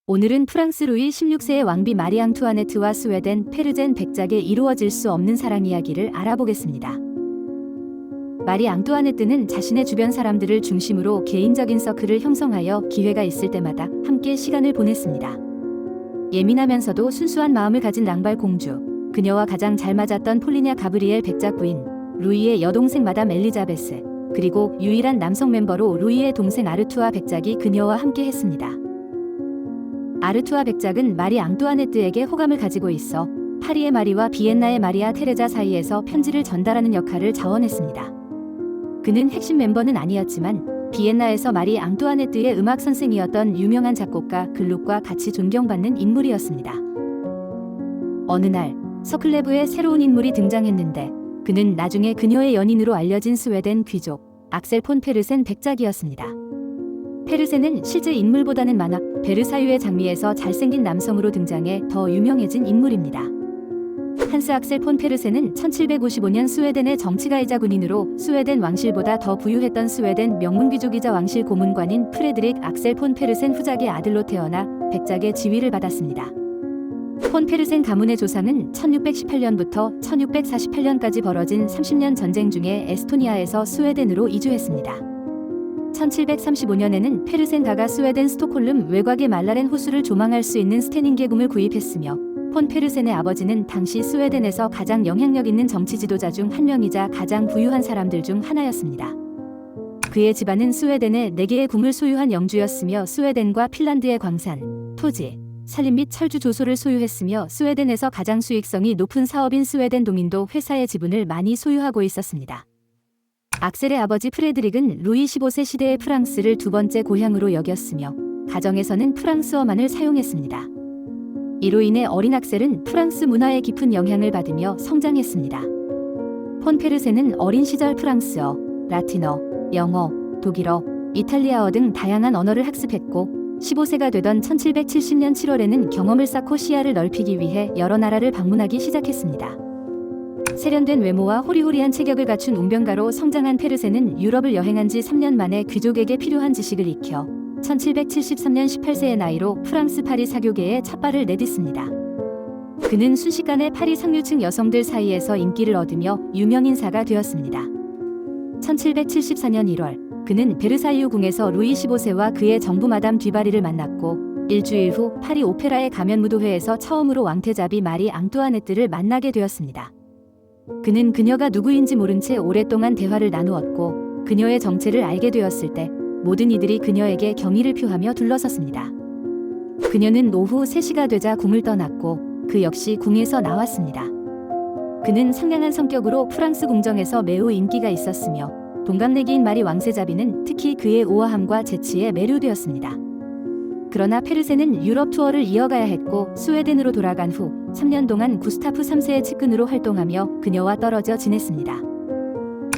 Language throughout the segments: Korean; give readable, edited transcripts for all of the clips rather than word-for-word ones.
오늘은 프랑스 루이 16세의 왕비 마리 앙투아네트와 스웨덴 페르젠 백작의 이루어질 수 없는 사랑 이야기를 알아보겠습니다. 마리 앙투아네트는 자신의 주변 사람들을 중심으로 개인적인 서클을 형성하여 기회가 있을 때마다 함께 시간을 보냈습니다. 예민하면서도 순수한 마음을 가진 랑발 공주, 그녀와 가장 잘 맞았던 폴리냐 가브리엘 백작 부인, 루이의 여동생 마담 엘리자베스, 그리고 유일한 남성 멤버로 루이의 동생 아르투아 백작이 그녀와 함께 했습니다. 아르투아 백작은 마리 앙투아네트에게 호감을 가지고 있어 파리의 마리와 비엔나의 마리아 테레자 사이에서 편지를 전달하는 역할을 자원했습니다. 그는 핵심 멤버는 아니었지만 비엔나에서 마리 앙투아네트의 음악 선생이었던 유명한 작곡가 글룩과 같이 존경받는 인물이었습니다. 어느 날 서클레브에 새로운 인물이 등장했는데 그는 나중에 그녀의 연인으로 알려진 스웨덴 귀족 악셀 폰 페르센 백작이었습니다. 페르센은 실제 인물보다는 만화 베르사유의 장미에서 잘생긴 남성으로 등장해 더 유명해진 인물입니다. 한스 악셀 폰 페르센은 1755년 스웨덴의 정치가이자 군인으로 스웨덴 왕실보다 더 부유했던 스웨덴 명문귀족이자 왕실 고문관인 프레드릭 악셀 폰 페르센 후작의 아들로 태어나 백작의 지위를 받았습니다. 폰 페르센 가문의 조상은 1618년부터 1648년까지 벌어진 30년 전쟁 중에 에스토니아에서 스웨덴으로 이주했습니다. 1735년에는 페르센가가 스웨덴 스톡홀름 외곽의 말라렌 호수를 조망할 수 있는 스테닝게궁을 구입했으며 폰 페르센의 아버지는 당시 스웨덴에서 가장 영향력 있는 정치 지도자 중 한 명이자 가장 부유한 사람들 중 하나였습니다. 그의 집안은 스웨덴의 4개의 궁을 소유한 영주였으며 스웨덴과 핀란드의 광산, 토지, 산림 및 철주 조소를 소유했으며 스웨덴에서 가장 수익성이 높은 사업인 스웨덴 도민도 회사의 지분을 많이 소유하고 있었습니다. 악셀의 아버지 프레드릭은 루이 15세 시대의 프랑스를 두 번째 고향으로 여겼으며 가정에서는 프랑스어만을 사용했습니다. 이로 인해 어린 악셀은 프랑스 문화의 깊은 영향을 받으며 성장했습니다. 폰 페르센은 어린 시절 프랑스어, 라틴어, 영어, 독일어, 이탈리아어 등 다양한 언어를 학습했고 15세가 되던 1770년 7월에는 경험을 쌓고 시야를 넓히기 위해 여러 나라를 방문하기 시작했습니다. 세련된 외모와 호리호리한 체격을 갖춘 웅변가로 성장한 페르센은 유럽을 여행한 지 3년 만에 귀족에게 필요한 지식을 익혀 1773년 18세의 나이로 프랑스 파리 사교계에 첫발을 내딛습니다. 그는 순식간에 파리 상류층 여성들 사이에서 인기를 얻으며 유명인사가 되었습니다. 1774년 1월 그는 베르사유 궁에서 루이 15세와 그의 정부 마담 듀바리를 만났고 일주일 후 파리 오페라의 가면 무도회에서 처음으로 왕태자비 마리 앙투아네트를 만나게 되었습니다. 그는 그녀가 누구인지 모른 채 오랫동안 대화를 나누었고 그녀의 정체를 알게 되었을 때 모든 이들이 그녀에게 경의를 표하며 둘러섰습니다. 그녀는 오후 3시가 되자 궁을 떠났고 그 역시 궁에서 나왔습니다. 그는 상냥한 성격으로 프랑스 궁정에서 매우 인기가 있었으며 동갑내기인 마리 왕세자비는 특히 그의 우아함과 재치에 매료되었습니다. 그러나 페르센은 유럽 투어를 이어가야 했고 스웨덴으로 돌아간 후 3년 동안 구스타프 3세의 측근으로 활동하며 그녀와 떨어져 지냈습니다.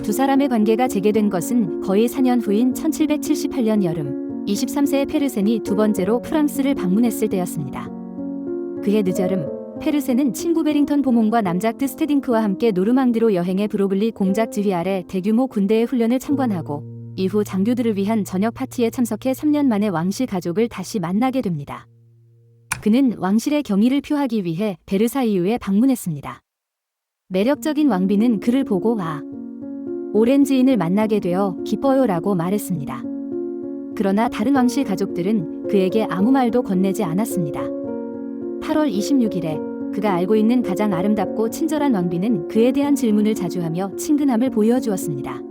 두 사람의 관계가 재개된 것은 거의 4년 후인 1778년 여름 23세의 페르센이 두 번째로 프랑스를 방문했을 때였습니다. 그해 늦여름 페르센은 친구 베링턴 보몽과 남작드 스테딩크와 함께 노르망디로 여행해 브로글리 공작 지휘 아래 대규모 군대의 훈련을 참관하고 이후 장교들을 위한 저녁 파티에 참석해 3년 만에 왕실 가족을 다시 만나게 됩니다. 그는 왕실의 경의를 표하기 위해 베르사유에 방문했습니다. 매력적인 왕비는 그를 보고 오렌지인을 만나게 되어 기뻐요라고 말했습니다. 그러나 다른 왕실 가족들은 그에게 아무 말도 건네지 않았습니다. 8월 26일에 그가 알고 있는 가장 아름답고 친절한 왕비는 그에 대한 질문을 자주 하며 친근함을 보여주었습니다.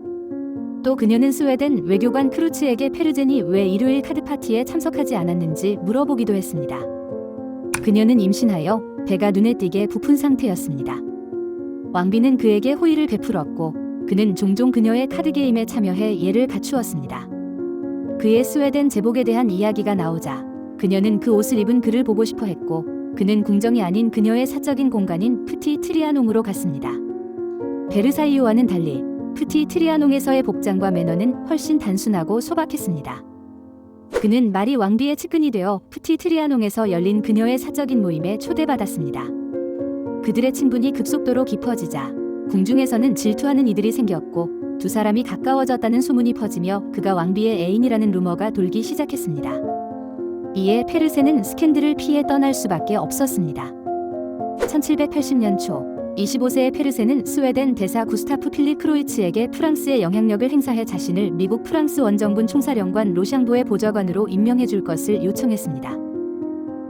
또 그녀는 스웨덴 외교관 크루츠에게 페르젠이 왜 일요일 카드 파티에 참석하지 않았는지 물어보기도 했습니다. 그녀는 임신하여 배가 눈에 띄게 부푼 상태였습니다. 왕비는 그에게 호의를 베풀었고 그는 종종 그녀의 카드 게임에 참여해 예를 갖추었습니다. 그의 스웨덴 제복에 대한 이야기가 나오자 그녀는 그 옷을 입은 그를 보고 싶어 했고 그는 궁정이 아닌 그녀의 사적인 공간인 푸티 트리아농으로 갔습니다. 베르사유와는 달리 푸티 트리아농에서의 복장과 매너는 훨씬 단순하고 소박했습니다. 그는 마리 왕비의 측근이 되어 푸티 트리아농에서 열린 그녀의 사적인 모임에 초대받았습니다. 그들의 친분이 급속도로 깊어지자 궁중에서는 질투하는 이들이 생겼고 두 사람이 가까워졌다는 소문이 퍼지며 그가 왕비의 애인이라는 루머가 돌기 시작했습니다. 이에 페르세는 스캔들을 피해 떠날 수밖에 없었습니다. 1780년 초 25세의 페르세는 스웨덴 대사 구스타프 필립 크로이츠에게 프랑스의 영향력을 행사해 자신을 미국 프랑스 원정군 총사령관 로샹보의 보좌관으로 임명해 줄 것을 요청했습니다.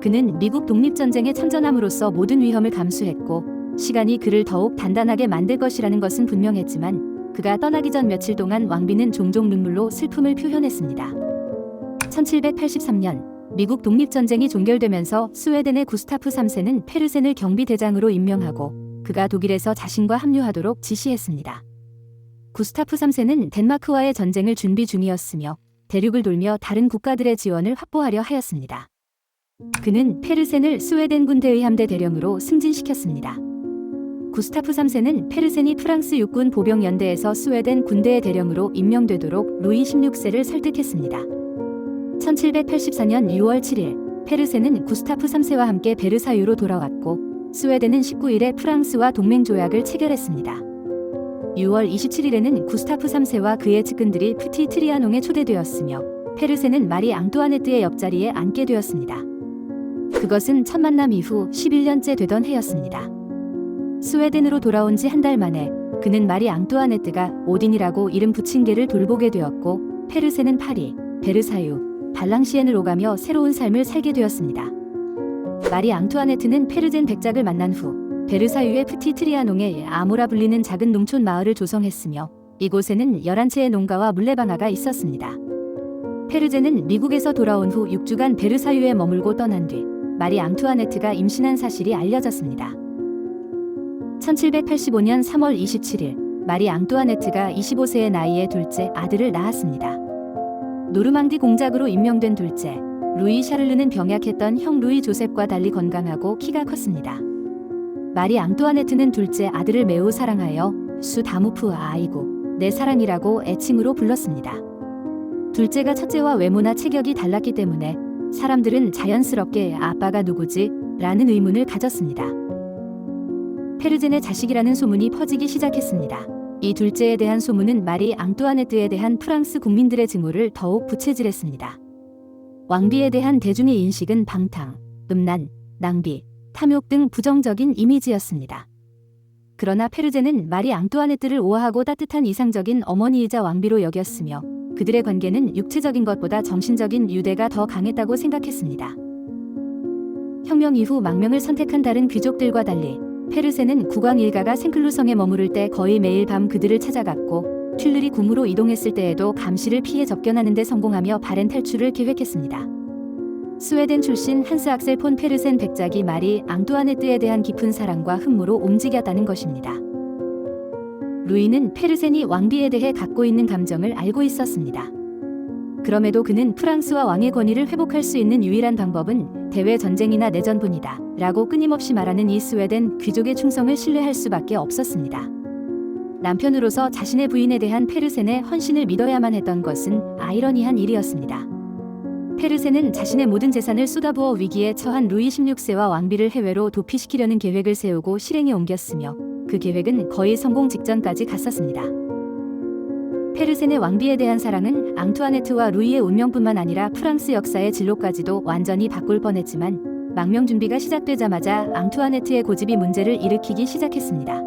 그는 미국 독립전쟁에 참전함으로써 모든 위험을 감수했고 시간이 그를 더욱 단단하게 만들 것이라는 것은 분명했지만 그가 떠나기 전 며칠 동안 왕비는 종종 눈물로 슬픔을 표현했습니다. 1783년 미국 독립전쟁이 종결되면서 스웨덴의 구스타프 3세는 페르센을 경비대장으로 임명하고 그가 독일에서 자신과 합류하도록 지시했습니다. 구스타프 3세는 덴마크와의 전쟁을 준비 중이었으며 대륙을 돌며 다른 국가들의 지원을 확보하려 하였습니다. 그는 페르센을 스웨덴 군대의 함대 대령으로 승진시켰습니다. 구스타프 3세는 페르센이 프랑스 육군 보병 연대에서 스웨덴 군대의 대령으로 임명되도록 루이 16세를 설득했습니다. 1784년 6월 7일 페르센은 구스타프 3세와 함께 베르사유로 돌아왔고 스웨덴은 19일에 프랑스와 동맹 조약을 체결했습니다. 6월 27일에는 구스타프 3세와 그의 측근들이 푸티 트리아농에 초대되었으며 페르센은 마리 앙뚜아네트의 옆자리에 앉게 되었습니다. 그것은 첫 만남 이후 11년째 되던 해였습니다. 스웨덴으로 돌아온 지 한 달 만에 그는 마리 앙뚜아네트가 오딘이라고 이름 붙인 개를 돌보게 되었고 페르센은 파리, 베르사유, 발랑시엔을 오가며 새로운 삶을 살게 되었습니다. 마리 앙투아네트는 페르젠 백작을 만난 후 베르사유의 푸티 트리아농에 아모라 불리는 작은 농촌 마을을 조성했으며 이곳에는 11채의 농가와 물레방아가 있었습니다. 페르젠은 미국에서 돌아온 후 6주간 베르사유에 머물고 떠난 뒤 마리 앙투아네트가 임신한 사실이 알려졌습니다. 1785년 3월 27일 마리 앙투아네트가 25세의 나이에 둘째 아들을 낳았습니다. 노르망디 공작으로 임명된 둘째 루이 샤를르는 병약했던 형 루이 조셉과 달리 건강하고 키가 컸습니다. 마리 앙뚜아네트는 둘째 아들을 매우 사랑하여 수 다무프 아이고 내 사랑이라고 애칭으로 불렀습니다. 둘째가 첫째와 외모나 체격이 달랐기 때문에 사람들은 자연스럽게 아빠가 누구지? 라는 의문을 가졌습니다. 페르젠의 자식이라는 소문이 퍼지기 시작했습니다. 이 둘째에 대한 소문은 마리 앙뚜아네트에 대한 프랑스 국민들의 증오를 더욱 부채질했습니다. 왕비에 대한 대중의 인식은 방탕, 음란, 낭비, 탐욕 등 부정적인 이미지였습니다. 그러나 페르젠은 마리 앙뚜아네트를 우아하고 따뜻한 이상적인 어머니이자 왕비로 여겼으며 그들의 관계는 육체적인 것보다 정신적인 유대가 더 강했다고 생각했습니다. 혁명 이후 망명을 선택한 다른 귀족들과 달리 페르센은 국왕 일가가 생클루성에 머무를 때 거의 매일 밤 그들을 찾아갔고 튤르리 궁으로 이동했을 때에도 감시를 피해 접견하는 데 성공하며 발행 탈출을 계획했습니다. 스웨덴 출신 한스 악셀 폰 페르센 백작이 마리 앙뚜아네트에 대한 깊은 사랑과 흠모로 움직였다는 것입니다. 루이는 페르센이 왕비에 대해 갖고 있는 감정을 알고 있었습니다. 그럼에도 그는 프랑스와 왕의 권위를 회복할 수 있는 유일한 방법은 대외 전쟁이나 내전뿐이다 라고 끊임없이 말하는 이 스웨덴 귀족의 충성을 신뢰할 수밖에 없었습니다. 남편으로서 자신의 부인에 대한 페르센의 헌신을 믿어야만 했던 것은 아이러니한 일이었습니다. 페르센은 자신의 모든 재산을 쏟아부어 위기에 처한 루이 16세와 왕비를 해외로 도피시키려는 계획을 세우고 실행에 옮겼으며 그 계획은 거의 성공 직전까지 갔었습니다. 페르센의 왕비에 대한 사랑은 앙투아네트와 루이의 운명뿐만 아니라 프랑스 역사의 진로까지도 완전히 바꿀 뻔했지만 망명 준비가 시작되자마자 앙투아네트의 고집이 문제를 일으키기 시작했습니다.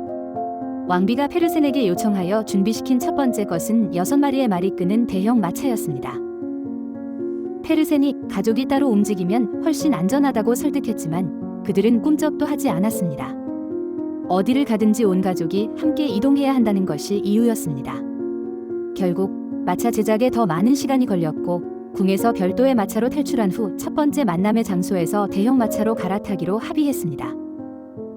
왕비가 페르센에게 요청하여 준비시킨 첫 번째 것은 6마리의 말이 끄는 대형 마차였습니다. 페르센이 가족이 따로 움직이면 훨씬 안전하다고 설득했지만 그들은 꿈쩍도 하지 않았습니다. 어디를 가든지 온 가족이 함께 이동해야 한다는 것이 이유였습니다. 결국 마차 제작에 더 많은 시간이 걸렸고 궁에서 별도의 마차로 탈출한 후 첫 번째 만남의 장소에서 대형 마차로 갈아타기로 합의했습니다.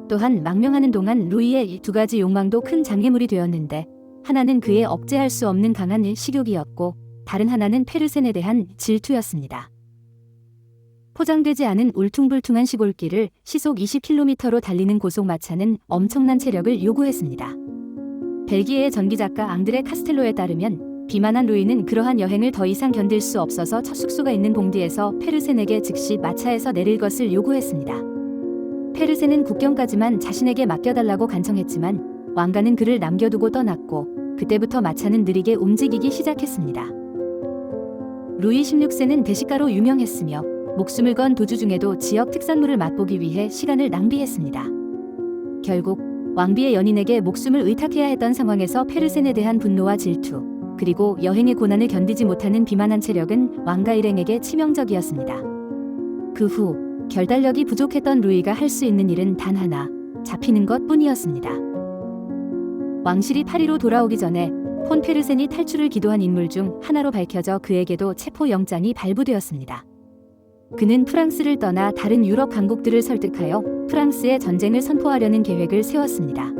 또한 망명하는 동안 루이의 이 두 가지 욕망도 큰 장애물이 되었는데 하나는 그의 억제할 수 없는 강한 식욕이었고 다른 하나는 페르센에 대한 질투였습니다. 포장되지 않은 울퉁불퉁한 시골길을 시속 20km로 달리는 고속마차는 엄청난 체력을 요구했습니다. 벨기에의 전기작가 앙드레 카스텔로에 따르면 비만한 루이는 그러한 여행을 더 이상 견딜 수 없어서 첫 숙소가 있는 봉디에서 페르센에게 즉시 마차에서 내릴 것을 요구했습니다. 페르센은 국경까지만 자신에게 맡겨달라고 간청했지만 왕가는 그를 남겨두고 떠났고 그때부터 마차는 느리게 움직이기 시작했습니다. 루이 16세는 대식가로 유명했으며 목숨을 건 도주 중에도 지역 특산물을 맛보기 위해 시간을 낭비했습니다. 결국 왕비의 연인에게 목숨을 의탁해야 했던 상황에서 페르센에 대한 분노와 질투, 그리고 여행의 고난을 견디지 못하는 비만한 체력은 왕가 일행에게 치명적이었습니다. 그 후 결단력이 부족했던 루이가 할 수 있는 일은 단 하나, 잡히는 것 뿐이었습니다. 왕실이 파리로 돌아오기 전에 폰 페르센이 탈출을 기도한 인물 중 하나로 밝혀져 그에게도 체포영장이 발부되었습니다. 그는 프랑스를 떠나 다른 유럽 강국들을 설득하여 프랑스에 전쟁을 선포하려는 계획을 세웠습니다.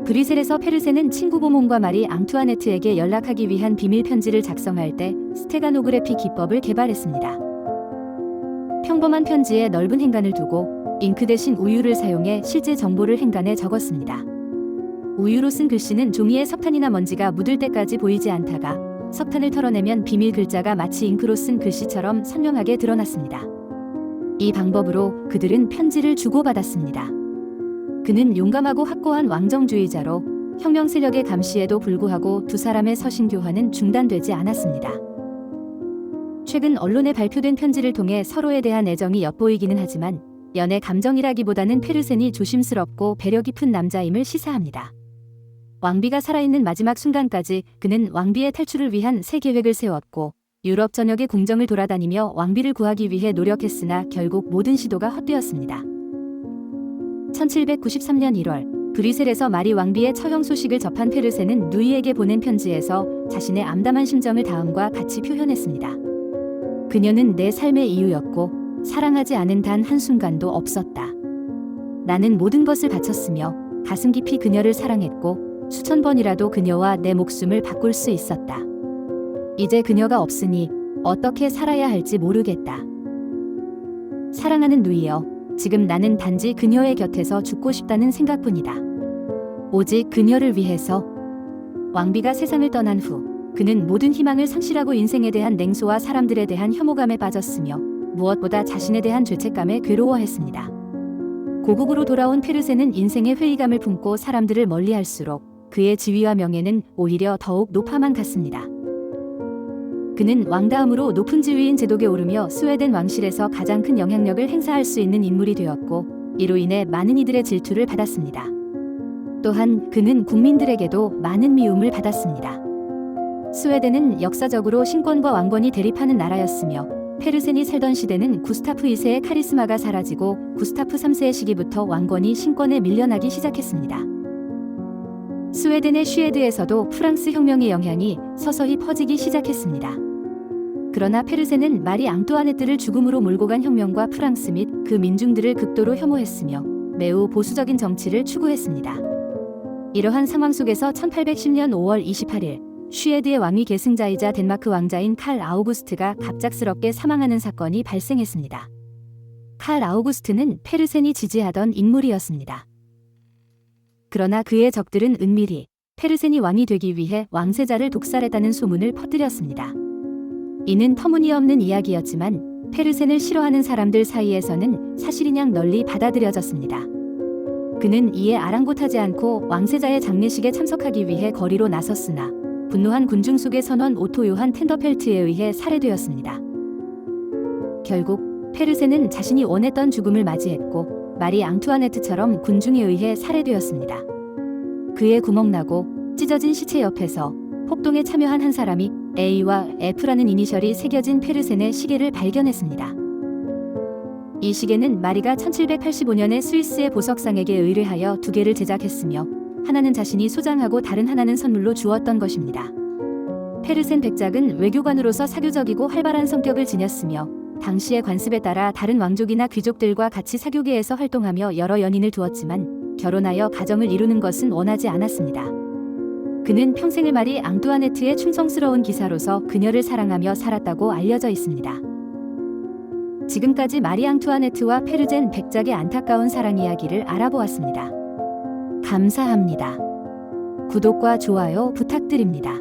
브뤼셀에서 페르센은 친구 보몽과 마리 앙투아네트에게 연락하기 위한 비밀 편지를 작성할 때 스테가노그래피 기법을 개발했습니다. 평범한 편지에 넓은 행간을 두고 잉크 대신 우유를 사용해 실제 정보를 행간에 적었습니다. 우유로 쓴 글씨는 종이에 석탄이나 먼지가 묻을 때까지 보이지 않다가 석탄을 털어내면 비밀 글자가 마치 잉크로 쓴 글씨처럼 선명하게 드러났습니다. 이 방법으로 그들은 편지를 주고받았습니다. 그는 용감하고 확고한 왕정주의자로 혁명 세력의 감시에도 불구하고 두 사람의 서신 교환은 중단되지 않았습니다. 최근 언론에 발표된 편지를 통해 서로에 대한 애정이 엿보이기는 하지만 연애 감정이라기보다는 페르센이 조심스럽고 배려 깊은 남자임을 시사합니다. 왕비가 살아있는 마지막 순간까지 그는 왕비의 탈출을 위한 새 계획을 세웠고 유럽 전역의 궁정을 돌아다니며 왕비를 구하기 위해 노력했으나 결국 모든 시도가 헛되었습니다. 1793년 1월 브뤼셀에서 마리 왕비의 처형 소식을 접한 페르센은 누이에게 보낸 편지에서 자신의 암담한 심정을 다음과 같이 표현했습니다. 그녀는 내 삶의 이유였고 사랑하지 않은 단 한순간도 없었다. 나는 모든 것을 바쳤으며 가슴 깊이 그녀를 사랑했고 수천 번이라도 그녀와 내 목숨을 바꿀 수 있었다. 이제 그녀가 없으니 어떻게 살아야 할지 모르겠다. 사랑하는 누이여, 지금 나는 단지 그녀의 곁에서 죽고 싶다는 생각뿐이다. 오직 그녀를 위해서. 왕비가 세상을 떠난 후 그는 모든 희망을 상실하고 인생에 대한 냉소와 사람들에 대한 혐오감에 빠졌으며 무엇보다 자신에 대한 죄책감에 괴로워했습니다. 고국으로 돌아온 페르센은 인생의 회의감을 품고 사람들을 멀리할수록 그의 지위와 명예는 오히려 더욱 높아만 갔습니다. 그는 왕 다음으로 높은 지위인 제독에 오르며 스웨덴 왕실에서 가장 큰 영향력을 행사할 수 있는 인물이 되었고 이로 인해 많은 이들의 질투를 받았습니다. 또한 그는 국민들에게도 많은 미움을 받았습니다. 스웨덴은 역사적으로 신권과 왕권이 대립하는 나라였으며 페르센이 살던 시대는 구스타프 2세의 카리스마가 사라지고 구스타프 3세의 시기부터 왕권이 신권에 밀려나기 시작했습니다. 스웨덴의 슈에드에서도 프랑스 혁명의 영향이 서서히 퍼지기 시작했습니다. 그러나 페르센은 마리 앙뚜아네트를 죽음으로 몰고 간 혁명과 프랑스 및 그 민중들을 극도로 혐오했으며 매우 보수적인 정치를 추구했습니다. 이러한 상황 속에서 1810년 5월 28일 슈에드의 왕위 계승자이자 덴마크 왕자인 칼 아우구스트가 갑작스럽게 사망하는 사건이 발생했습니다. 칼 아우구스트는 페르센이 지지하던 인물이었습니다. 그러나 그의 적들은 은밀히 페르센이 왕이 되기 위해 왕세자를 독살했다는 소문을 퍼뜨렸습니다. 이는 터무니없는 이야기였지만 페르센을 싫어하는 사람들 사이에서는 사실이냥 널리 받아들여졌습니다. 그는 이에 아랑곳하지 않고 왕세자의 장례식에 참석하기 위해 거리로 나섰으나 분노한 군중 속의 선원 오토 요한 텐더펠트에 의해 살해되었습니다. 결국 페르센은 자신이 원했던 죽음을 맞이했고 마리 앙투아네트처럼 군중에 의해 살해되었습니다. 그의 구멍나고 찢어진 시체 옆에서 폭동에 참여한 한 사람이 A와 F라는 이니셜이 새겨진 페르센의 시계를 발견했습니다. 이 시계는 마리가 1785년에 스위스의 보석상에게 의뢰하여 두 개를 제작했으며 하나는 자신이 소장하고 다른 하나는 선물로 주었던 것입니다. 페르센 백작은 외교관으로서 사교적이고 활발한 성격을 지녔으며 당시의 관습에 따라 다른 왕족이나 귀족들과 같이 사교계에서 활동하며 여러 연인을 두었지만 결혼하여 가정을 이루는 것은 원하지 않았습니다. 그는 평생을 마리 앙뚜아네트의 충성스러운 기사로서 그녀를 사랑하며 살았다고 알려져 있습니다. 지금까지 마리 앙투아네트와 페르젠 백작의 안타까운 사랑 이야기를 알아보았습니다. 감사합니다. 구독과 좋아요 부탁드립니다.